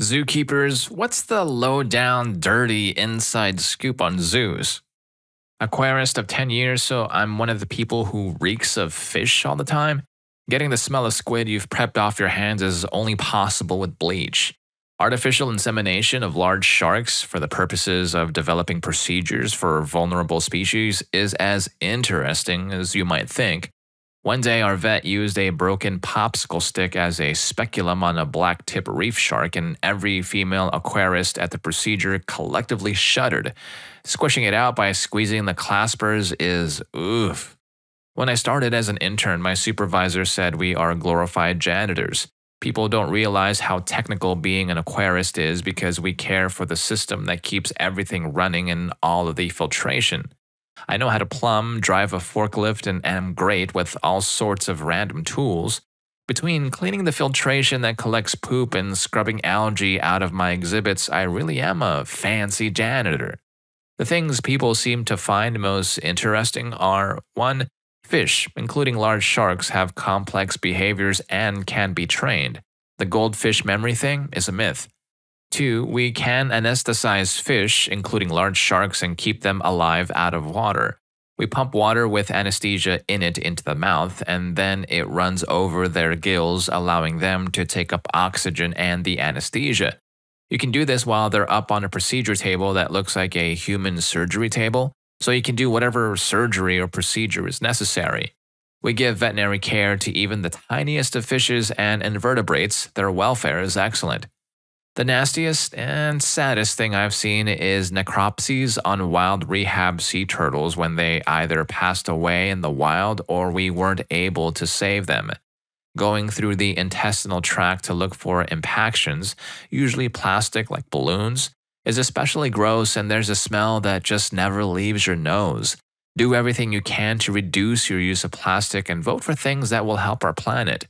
Zookeepers, what's the low-down, dirty inside scoop on zoos? Aquarist of 10 years, so I'm one of the people who reeks of fish all the time. Getting the smell of squid you've prepped off your hands is only possible with bleach. Artificial insemination of large sharks for the purposes of developing procedures for vulnerable species is as interesting as you might think. One day, our vet used a broken popsicle stick as a speculum on a black-tip reef shark, and every female aquarist at the procedure collectively shuddered. Squishing it out by squeezing the claspers is oof. When I started as an intern, my supervisor said we are glorified janitors. People don't realize how technical being an aquarist is because we care for the system that keeps everything running and all of the filtration. I know how to plumb, drive a forklift, and am great with all sorts of random tools. Between cleaning the filtration that collects poop and scrubbing algae out of my exhibits, I really am a fancy janitor. The things people seem to find most interesting are 1. Fish, including large sharks, have complex behaviors and can be trained. The goldfish memory thing is a myth. 2. We can anesthetize fish, including large sharks, and keep them alive out of water. We pump water with anesthesia in it into the mouth, and then it runs over their gills, allowing them to take up oxygen and the anesthesia. You can do this while they're up on a procedure table that looks like a human surgery table, so you can do whatever surgery or procedure is necessary. We give veterinary care to even the tiniest of fishes and invertebrates. Their welfare is excellent. The nastiest and saddest thing I've seen is necropsies on wild rehab sea turtles when they either passed away in the wild or we weren't able to save them. Going through the intestinal tract to look for impactions, usually plastic like balloons, is especially gross, and there's a smell that just never leaves your nose. Do everything you can to reduce your use of plastic and vote for things that will help our planet.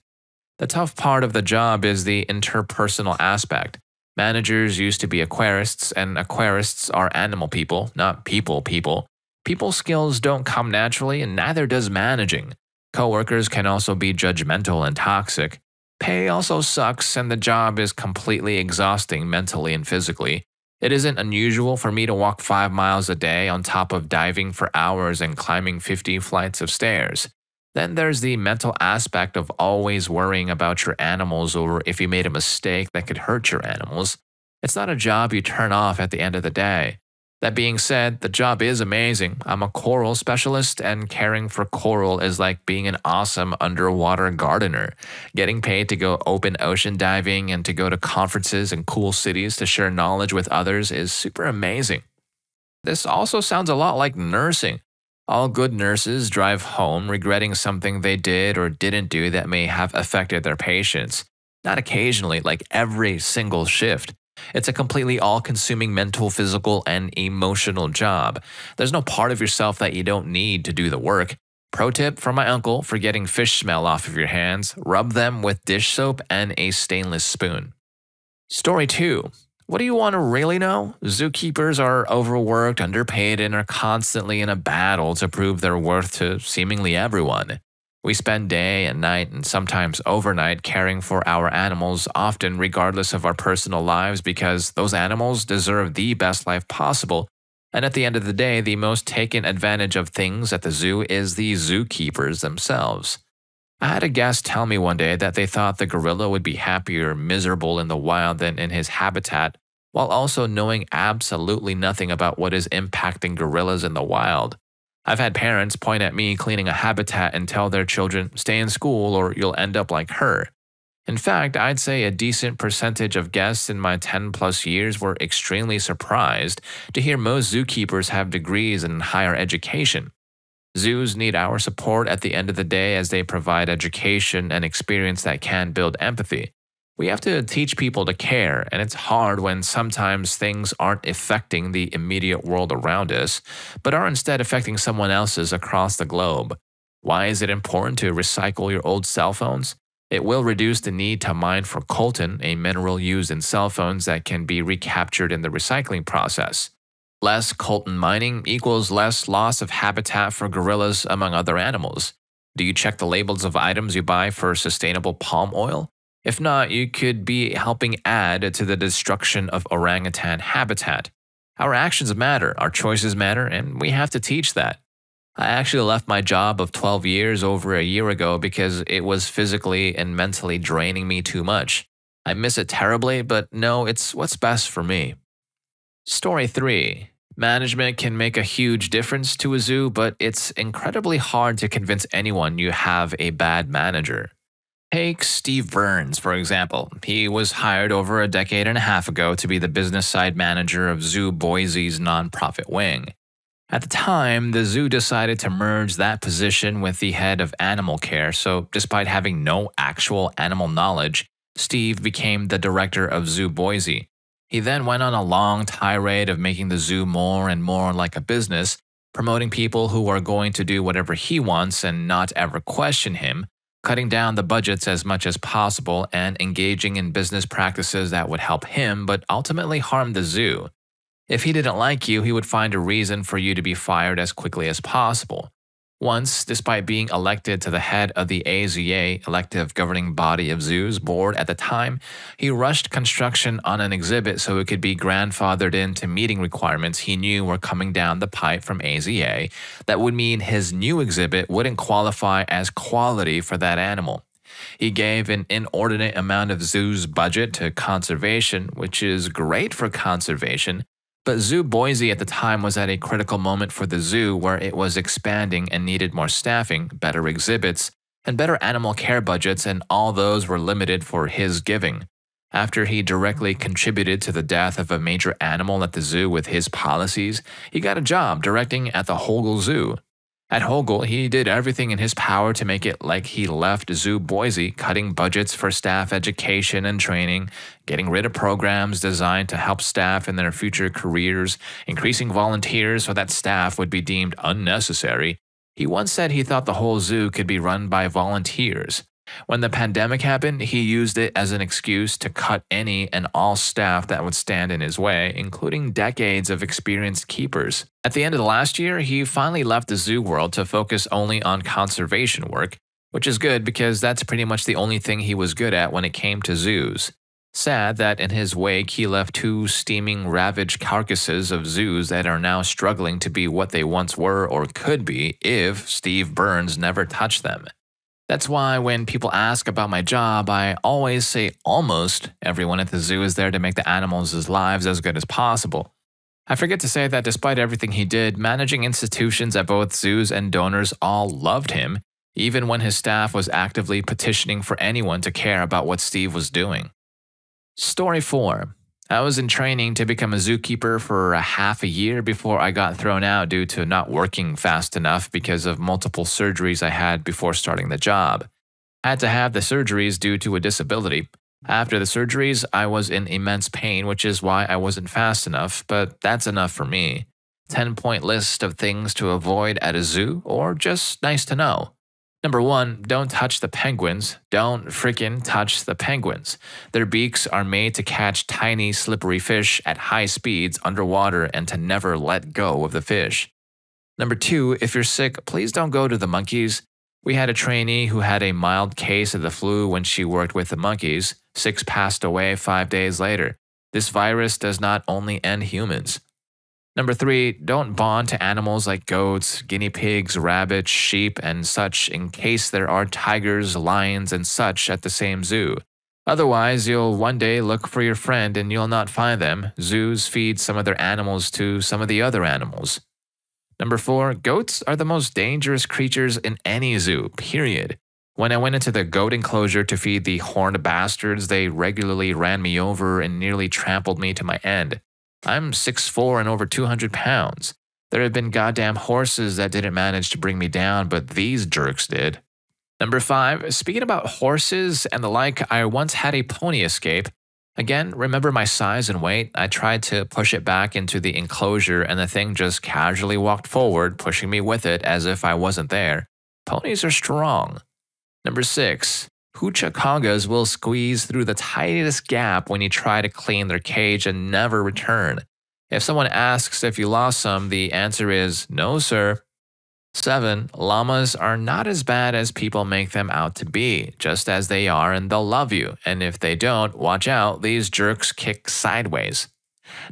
The tough part of the job is the interpersonal aspect. Managers used to be aquarists, and aquarists are animal people, not people people. People skills don't come naturally, and neither does managing. Coworkers can also be judgmental and toxic. Pay also sucks, and the job is completely exhausting mentally and physically. It isn't unusual for me to walk 5 miles a day on top of diving for hours and climbing 50 flights of stairs. Then there's the mental aspect of always worrying about your animals or if you made a mistake that could hurt your animals. It's not a job you turn off at the end of the day. That being said, the job is amazing. I'm a coral specialist, and caring for coral is like being an awesome underwater gardener. Getting paid to go open ocean diving and to go to conferences in cool cities to share knowledge with others is super amazing. This also sounds a lot like nursing. All good nurses drive home regretting something they did or didn't do that may have affected their patients. Not occasionally, like every single shift. It's a completely all-consuming mental, physical, and emotional job. There's no part of yourself that you don't need to do the work. Pro tip from my uncle for getting fish smell off of your hands: rub them with dish soap and a stainless spoon. Story 2. What do you want to really know? Zookeepers are overworked, underpaid, and are constantly in a battle to prove their worth to seemingly everyone. We spend day and night and sometimes overnight caring for our animals, often regardless of our personal lives, because those animals deserve the best life possible. And at the end of the day, the most taken advantage of things at the zoo is the zookeepers themselves. I had a guest tell me one day that they thought the gorilla would be happier miserable in the wild than in his habitat, while also knowing absolutely nothing about what is impacting gorillas in the wild. I've had parents point at me cleaning a habitat and tell their children, stay in school or you'll end up like her. In fact, I'd say a decent percentage of guests in my 10+ years were extremely surprised to hear most zookeepers have degrees in higher education. Zoos need our support at the end of the day as they provide education and experience that can build empathy. We have to teach people to care, and it's hard when sometimes things aren't affecting the immediate world around us, but are instead affecting someone else's across the globe. Why is it important to recycle your old cell phones? It will reduce the need to mine for coltan, a mineral used in cell phones that can be recaptured in the recycling process. Less coltan mining equals less loss of habitat for gorillas, among other animals. Do you check the labels of items you buy for sustainable palm oil? If not, you could be helping add to the destruction of orangutan habitat. Our actions matter, our choices matter, and we have to teach that. I actually left my job of 12 years over a year ago because it was physically and mentally draining me too much. I miss it terribly, but no, it's what's best for me. Story 3. Management can make a huge difference to a zoo, but it's incredibly hard to convince anyone you have a bad manager. Take Steve Burns, for example. He was hired over a decade and a half ago to be the business side manager of Zoo Boise's nonprofit wing. At the time, the zoo decided to merge that position with the head of animal care, so despite having no actual animal knowledge, Steve became the director of Zoo Boise. He then went on a long tirade of making the zoo more and more like a business, promoting people who are going to do whatever he wants and not ever question him, cutting down the budgets as much as possible, and engaging in business practices that would help him but ultimately harm the zoo. If he didn't like you, he would find a reason for you to be fired as quickly as possible. Once, despite being elected to the head of the AZA, elective governing body of zoos board at the time, he rushed construction on an exhibit so it could be grandfathered into meeting requirements he knew were coming down the pipe from AZA that would mean his new exhibit wouldn't qualify as quality for that animal. He gave an inordinate amount of zoo's budget to conservation, which is great for conservation, but Zoo Boise at the time was at a critical moment for the zoo where it was expanding and needed more staffing, better exhibits, and better animal care budgets, and all those were limited for his giving. After he directly contributed to the death of a major animal at the zoo with his policies, he got a job directing at the Hogle Zoo. At Hogle, he did everything in his power to make it like he left Zoo Boise, cutting budgets for staff education and training, getting rid of programs designed to help staff in their future careers, increasing volunteers so that staff would be deemed unnecessary. He once said he thought the whole zoo could be run by volunteers. When the pandemic happened, he used it as an excuse to cut any and all staff that would stand in his way, including decades of experienced keepers. At the end of the last year, he finally left the zoo world to focus only on conservation work, which is good because that's pretty much the only thing he was good at when it came to zoos. Sad that in his wake he left 2 steaming, ravaged carcasses of zoos that are now struggling to be what they once were or could be if Steve Burns never touched them. That's why when people ask about my job, I always say almost everyone at the zoo is there to make the animals' lives as good as possible. I forget to say that despite everything he did, managing institutions at both zoos and donors all loved him, even when his staff was actively petitioning for anyone to care about what Steve was doing. Story 4. I was in training to become a zookeeper for a half a year before I got thrown out due to not working fast enough because of multiple surgeries I had before starting the job. I had to have the surgeries due to a disability. After the surgeries, I was in immense pain, which is why I wasn't fast enough, but that's enough for me. 10-point list of things to avoid at a zoo, or just nice to know. Number 1, don't touch the penguins. Don't freaking touch the penguins. Their beaks are made to catch tiny, slippery fish at high speeds underwater and to never let go of the fish. Number 2, if you're sick, please don't go to the monkeys. We had a trainee who had a mild case of the flu when she worked with the monkeys. 6 passed away 5 days later. This virus does not only end humans. Number 3, don't bond to animals like goats, guinea pigs, rabbits, sheep, and such in case there are tigers, lions, and such at the same zoo. Otherwise, you'll one day look for your friend and you'll not find them. Zoos feed some of their animals to some of the other animals. Number 4, goats are the most dangerous creatures in any zoo, period. When I went into the goat enclosure to feed the horned bastards, they regularly ran me over and nearly trampled me to my end. I'm 6'4" and over 200 pounds. There have been goddamn horses that didn't manage to bring me down, but these jerks did. Number 5, speaking about horses and the like, I once had a pony escape. Again, remember my size and weight? I tried to push it back into the enclosure and the thing just casually walked forward, pushing me with it as if I wasn't there. Ponies are strong. Number 6. Hoochie congas will squeeze through the tiniest gap when you try to clean their cage and never return. If someone asks if you lost some, the answer is, no sir. 7. Llamas are not as bad as people make them out to be, just as they are, and they'll love you. And if they don't, watch out, these jerks kick sideways.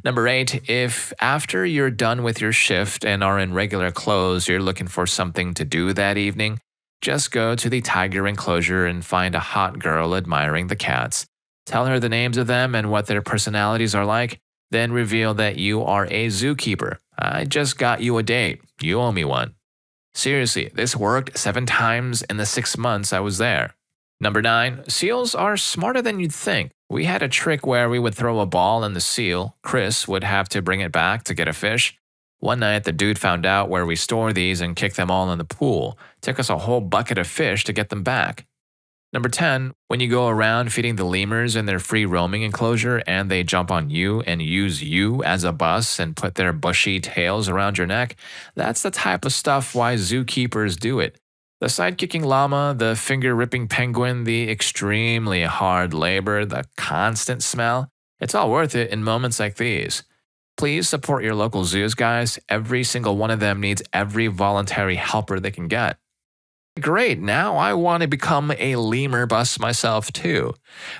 Number 8. If after you're done with your shift and are in regular clothes, you're looking for something to do that evening, just go to the tiger enclosure and find a hot girl admiring the cats. Tell her the names of them and what their personalities are like, then reveal that you are a zookeeper. I just got you a date. You owe me one. Seriously, this worked 7 times in the 6 months I was there. Number 9. Seals are smarter than you'd think. We had a trick where we would throw a ball in the seal. Chris would have to bring it back to get a fish. One night, the dude found out where we store these and kicked them all in the pool. Took us a whole bucket of fish to get them back. Number 10. When you go around feeding the lemurs in their free roaming enclosure and they jump on you and use you as a bus and put their bushy tails around your neck, that's the type of stuff why zookeepers do it. The side-kicking llama, the finger-ripping penguin, the extremely hard labor, the constant smell, it's all worth it in moments like these. Please support your local zoos, guys. Every single one of them needs every voluntary helper they can get. Great, now I want to become a lemur bus myself too.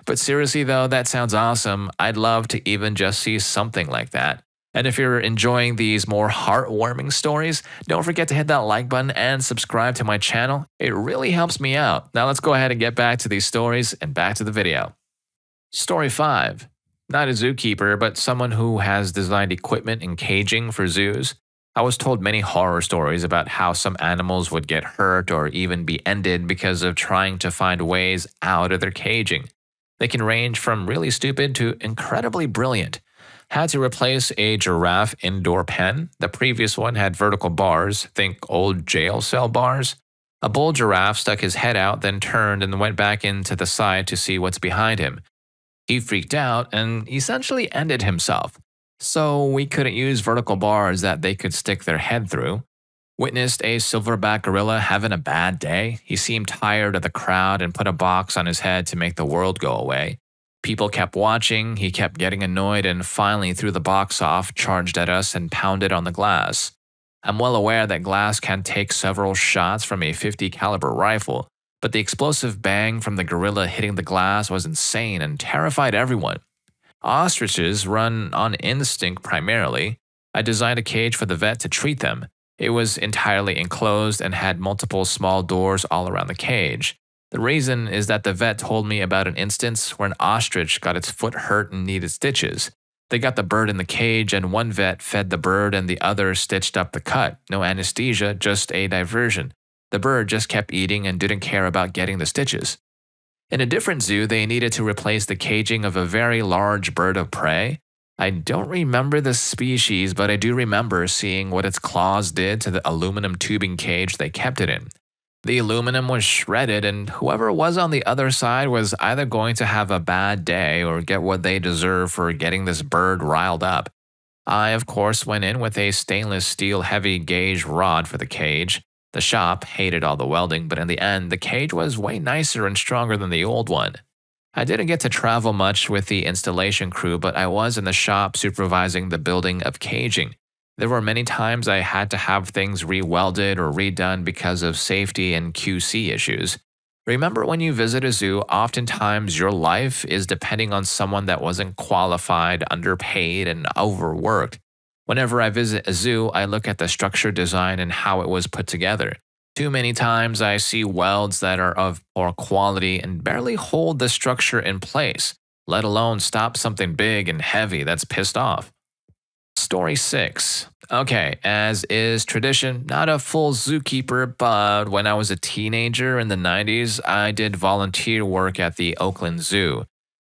But seriously though, that sounds awesome. I'd love to even just see something like that. And if you're enjoying these more heartwarming stories, don't forget to hit that like button and subscribe to my channel. It really helps me out. Now let's go ahead and get back to these stories and back to the video. Story 5. Not a zookeeper, but someone who has designed equipment and caging for zoos. I was told many horror stories about how some animals would get hurt or even be ended because of trying to find ways out of their caging. They can range from really stupid to incredibly brilliant. Had to replace a giraffe indoor pen. The previous one had vertical bars, think old jail cell bars. A bull giraffe stuck his head out, then turned and went back into the side to see what's behind him. He freaked out and essentially ended himself. So we couldn't use vertical bars that they could stick their head through. Witnessed a silverback gorilla having a bad day. He seemed tired of the crowd and put a box on his head to make the world go away. People kept watching, he kept getting annoyed and finally threw the box off, charged at us, and pounded on the glass. I'm well aware that glass can take several shots from a .50 caliber rifle, but the explosive bang from the gorilla hitting the glass was insane and terrified everyone. Ostriches run on instinct primarily. I designed a cage for the vet to treat them. It was entirely enclosed and had multiple small doors all around the cage. The reason is that the vet told me about an instance where an ostrich got its foot hurt and needed stitches. They got the bird in the cage and one vet fed the bird and the other stitched up the cut. No anesthesia, just a diversion. The bird just kept eating and didn't care about getting the stitches. In a different zoo, they needed to replace the caging of a very large bird of prey. I don't remember the species, but I do remember seeing what its claws did to the aluminum tubing cage they kept it in. The aluminum was shredded, and whoever was on the other side was either going to have a bad day or get what they deserve for getting this bird riled up. I, of course, went in with a stainless steel heavy gauge rod for the cage. The shop hated all the welding, but in the end, the cage was way nicer and stronger than the old one. I didn't get to travel much with the installation crew, but I was in the shop supervising the building of caging. There were many times I had to have things re-welded or redone because of safety and QC issues. Remember, when you visit a zoo, oftentimes your life is depending on someone that wasn't qualified, underpaid, and overworked. Whenever I visit a zoo, I look at the structure design and how it was put together. Too many times I see welds that are of poor quality and barely hold the structure in place, let alone stop something big and heavy that's pissed off. Story 6. Okay, as is tradition, not a full zookeeper, but when I was a teenager in the 90s, I did volunteer work at the Oakland Zoo.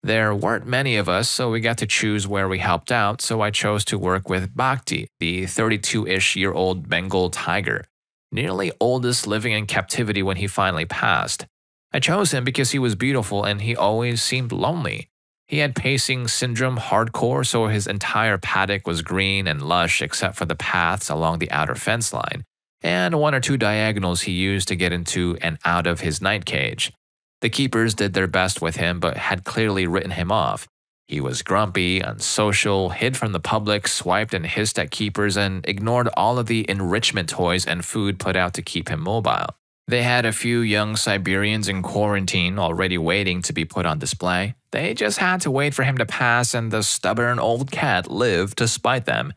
There weren't many of us, so we got to choose where we helped out, so I chose to work with Bhakti, the 32-ish-year-old Bengal tiger, nearly oldest living in captivity when he finally passed. I chose him because he was beautiful and he always seemed lonely. He had pacing syndrome hardcore, so his entire paddock was green and lush except for the paths along the outer fence line, and 1 or 2 diagonals he used to get into and out of his night cage. The keepers did their best with him but had clearly written him off. He was grumpy, unsocial, hid from the public, swiped and hissed at keepers, and ignored all of the enrichment toys and food put out to keep him mobile. They had a few young Siberians in quarantine already waiting to be put on display. They just had to wait for him to pass, and the stubborn old cat lived to spite them.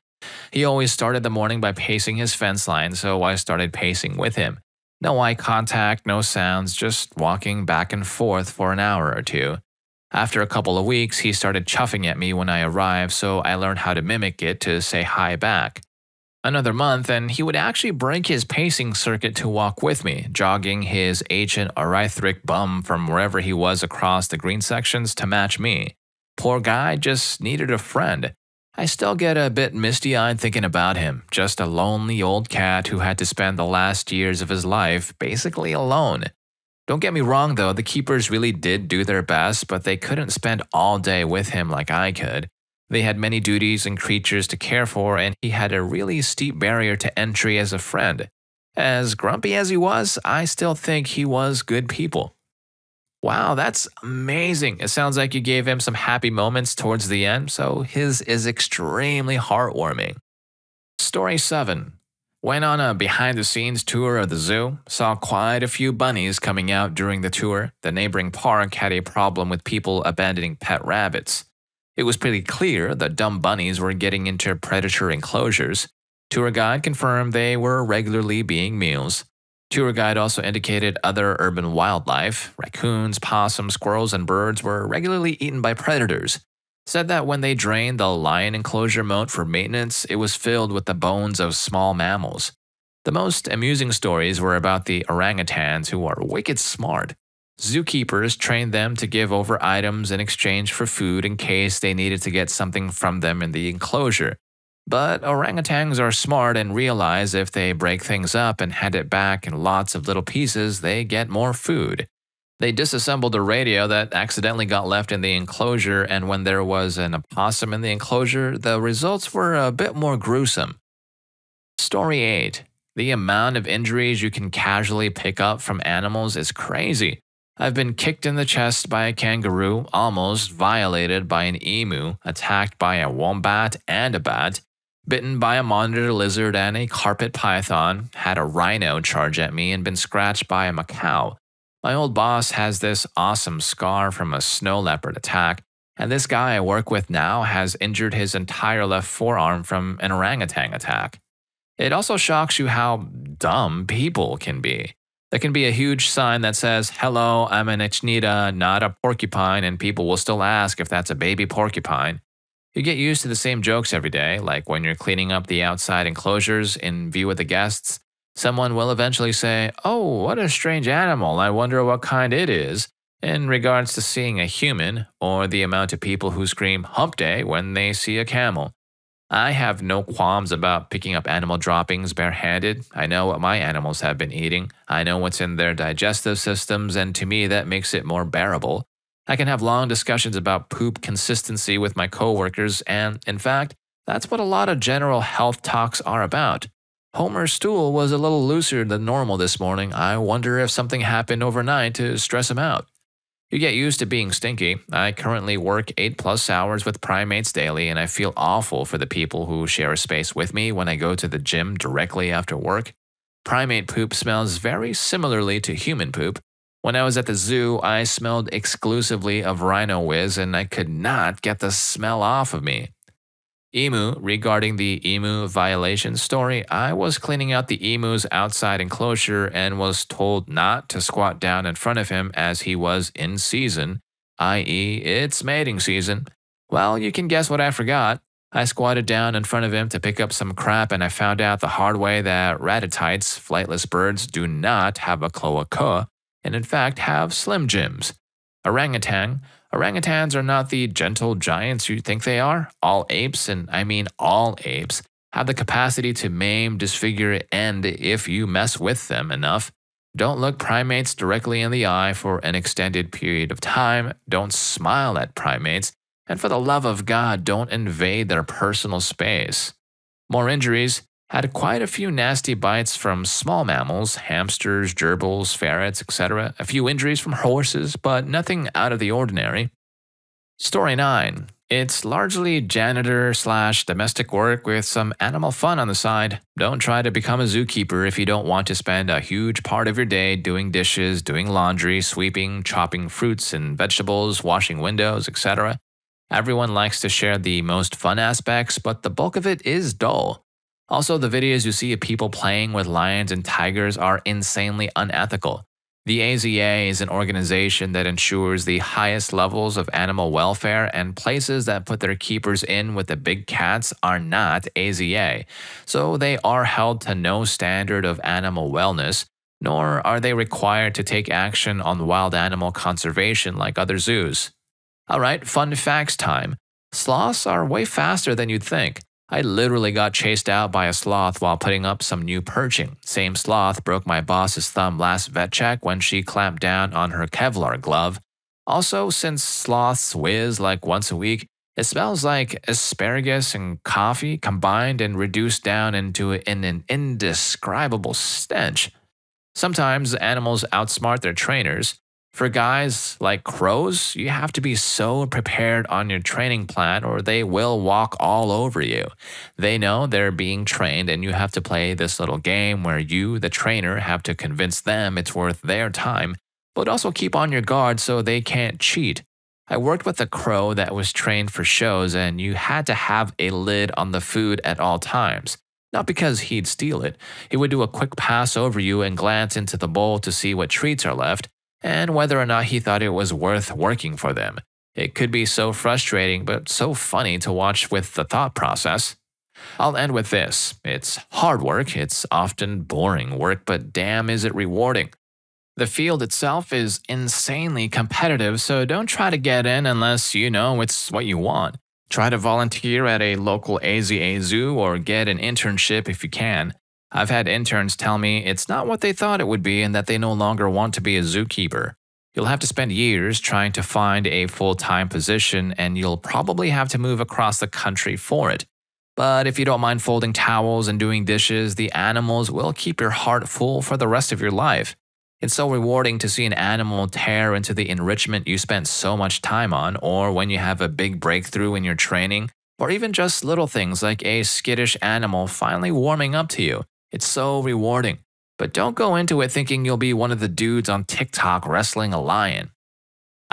He always started the morning by pacing his fence line, so I started pacing with him. No eye contact, no sounds, just walking back and forth for an hour or two. After a couple of weeks, he started chuffing at me when I arrived, so I learned how to mimic it to say hi back. Another month, and he would actually break his pacing circuit to walk with me, jogging his ancient arithric bum from wherever he was across the green sections to match me. Poor guy just needed a friend. I still get a bit misty-eyed thinking about him, just a lonely old cat who had to spend the last years of his life basically alone. Don't get me wrong though, the keepers really did do their best, but they couldn't spend all day with him like I could. They had many duties and creatures to care for, and he had a really steep barrier to entry as a friend. As grumpy as he was, I still think he was good people. Wow, that's amazing. It sounds like you gave him some happy moments towards the end, so his is extremely heartwarming. Story 7. Went on a behind-the-scenes tour of the zoo, saw quite a few bunnies coming out during the tour. The neighboring park had a problem with people abandoning pet rabbits. It was pretty clear the dumb bunnies were getting into predator enclosures. Tour guide confirmed they were regularly being meals. Tour guide also indicated other urban wildlife, raccoons, possums, squirrels, and birds were regularly eaten by predators. Said that when they drained the lion enclosure moat for maintenance, it was filled with the bones of small mammals. The most amusing stories were about the orangutans, who are wicked smart. Zookeepers trained them to give over items in exchange for food in case they needed to get something from them in the enclosure. But orangutans are smart and realize if they break things up and hand it back in lots of little pieces, they get more food. They disassembled a radio that accidentally got left in the enclosure, and when there was an opossum in the enclosure, the results were a bit more gruesome. Story 8. The amount of injuries you can casually pick up from animals is crazy. I've been kicked in the chest by a kangaroo, almost violated by an emu, attacked by a wombat and a bat, bitten by a monitor lizard and a carpet python, had a rhino charge at me, and been scratched by a macaw. My old boss has this awesome scar from a snow leopard attack, and this guy I work with now has injured his entire left forearm from an orangutan attack. It also shocks you how dumb people can be. There can be a huge sign that says, "Hello, I'm an echnida, not a porcupine," and people will still ask if that's a baby porcupine. You get used to the same jokes every day, like when you're cleaning up the outside enclosures in view of the guests. Someone will eventually say, "Oh, what a strange animal, I wonder what kind it is," in regards to seeing a human, or the amount of people who scream "hump day" when they see a camel. I have no qualms about picking up animal droppings barehanded. I know what my animals have been eating. I know what's in their digestive systems, and to me that makes it more bearable. I can have long discussions about poop consistency with my coworkers, and in fact, that's what a lot of general health talks are about. Homer's stool was a little looser than normal this morning. I wonder if something happened overnight to stress him out. You get used to being stinky. I currently work 8+ hours with primates daily, and I feel awful for the people who share a space with me when I go to the gym directly after work. Primate poop smells very similarly to human poop. When I was at the zoo, I smelled exclusively of rhino whiz, and I could not get the smell off of me. Emu, regarding the emu violation story, I was cleaning out the emu's outside enclosure and was told not to squat down in front of him as he was in season, i.e. it's mating season. Well, you can guess what I forgot. I squatted down in front of him to pick up some crap, and I found out the hard way that ratatites, flightless birds, do not have a cloaca, and in fact have slim jims. Orangutans are not the gentle giants you think they are. All apes, and I mean all apes, have the capacity to maim, disfigure, and if you mess with them enough, don't look primates directly in the eye for an extended period of time, don't smile at primates, and for the love of God, don't invade their personal space. More injuries. Had quite a few nasty bites from small mammals, hamsters, gerbils, ferrets, etc. A few injuries from horses, but nothing out of the ordinary. Story 9. It's largely janitor/domestic work with some animal fun on the side. Don't try to become a zookeeper if you don't want to spend a huge part of your day doing dishes, doing laundry, sweeping, chopping fruits and vegetables, washing windows, etc. Everyone likes to share the most fun aspects, but the bulk of it is dull. Also, the videos you see of people playing with lions and tigers are insanely unethical. The AZA is an organization that ensures the highest levels of animal welfare, and places that put their keepers in with the big cats are not AZA, so they are held to no standard of animal wellness, nor are they required to take action on wild animal conservation like other zoos. Alright, fun facts time. Sloths are way faster than you'd think. I literally got chased out by a sloth while putting up some new perching. Same sloth broke my boss's thumb last vet check when she clamped down on her Kevlar glove. Also, since sloths whiz like once a week, it smells like asparagus and coffee combined and reduced down into an indescribable stench. Sometimes animals outsmart their trainers. For guys like crows, you have to be so prepared on your training plan or they will walk all over you. They know they're being trained and you have to play this little game where you, the trainer, have to convince them it's worth their time, but also keep on your guard so they can't cheat. I worked with a crow that was trained for shows and you had to have a lid on the food at all times. Not because he'd steal it. He would do a quick pass over you and glance into the bowl to see what treats are left, and whether or not he thought it was worth working for them. It could be so frustrating, but so funny to watch with the thought process. I'll end with this. It's hard work, it's often boring work, but damn is it rewarding. The field itself is insanely competitive, so don't try to get in unless you know it's what you want. Try to volunteer at a local AZA zoo or get an internship if you can. I've had interns tell me it's not what they thought it would be and that they no longer want to be a zookeeper. You'll have to spend years trying to find a full-time position and you'll probably have to move across the country for it. But if you don't mind folding towels and doing dishes, the animals will keep your heart full for the rest of your life. It's so rewarding to see an animal tear into the enrichment you spent so much time on, or when you have a big breakthrough in your training, or even just little things like a skittish animal finally warming up to you. It's so rewarding. But don't go into it thinking you'll be one of the dudes on TikTok wrestling a lion.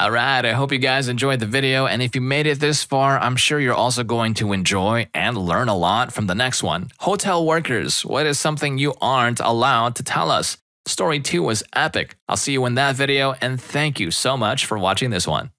Alright, I hope you guys enjoyed the video, and if you made it this far, I'm sure you're also going to enjoy and learn a lot from the next one. Hotel workers, what is something you aren't allowed to tell us? Story 2 was epic. I'll see you in that video, and thank you so much for watching this one.